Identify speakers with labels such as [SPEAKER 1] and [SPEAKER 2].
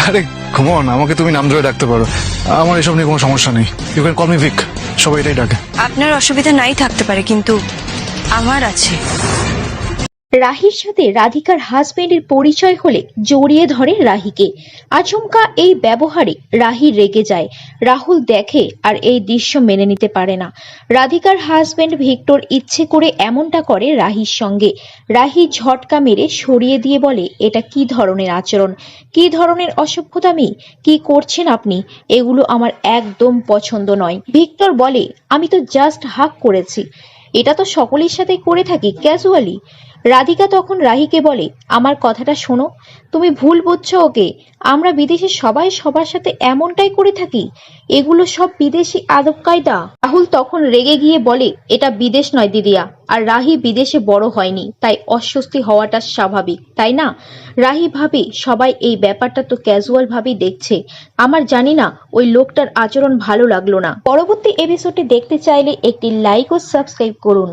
[SPEAKER 1] আরে ঘুমন, আমাকে তুমি নাম ধরে ডাকতে পারো, আমার এসব নিয়ে কোনো সমস্যা নেই। ইউ ক্যান কল মি ভিক, সবাই এটাই ডাকে।
[SPEAKER 2] আপনার অসুবিধা নাই থাকতে পারে, কিন্তু আমার আছে।
[SPEAKER 3] রাহির সাথে রাধিকার হাজবেন্ডের পরিচয় হলে জড়িয়ে ধরে রাহিকে। আচমকা এই ব্যবহারে রাহি রেগে যায়। রাহুল দেখে আর এই দৃশ্য মেনে নিতে পারে না। রাধিকার হাজবেন্ড ভিক্টর ইচ্ছে করে এমনটা করে রাহির সঙ্গে। রাহি ঝটকা মেরে সরিয়ে দিয়ে বলে, এটা কি ধরনের আচরণ, কি ধরনের অসভ্যতামি, কি করছেন আপনি? এগুলো আমার একদম পছন্দ নয়। ভিক্টর বলে, আমি তো জাস্ট হাক করেছি, এটা তো সকলের সাথে করে থাকি ক্যাজুয়ালি। রাধিকা তখন রাহিকে বলে, আমার কথাটা শোনো, তুমি ভুল বুঝছো ওকে। আমরা বিদেশে সবাই সবার সাথে এমনটাই করে থাকি, এগুলো সব বিদেশি আদব কায়দা। রাহুল তখন রেগে গিয়ে বলে, এটা বিদেশ নয় দিদিয়া, আর রাহি বিদেশে বড় হয়নি, তাই অস্বস্তি হওয়াটা স্বাভাবিক, তাই না? রাহি ভাবে সবাই এই ব্যাপারটা তো ক্যাজুয়াল ভাবেই দেখছে, আমার জানি না ওই লোকটার আচরণ ভালো লাগলো না। পরবর্তী এপিসোডে দেখতে চাইলে একটি লাইক ও সাবস্ক্রাইব করুন।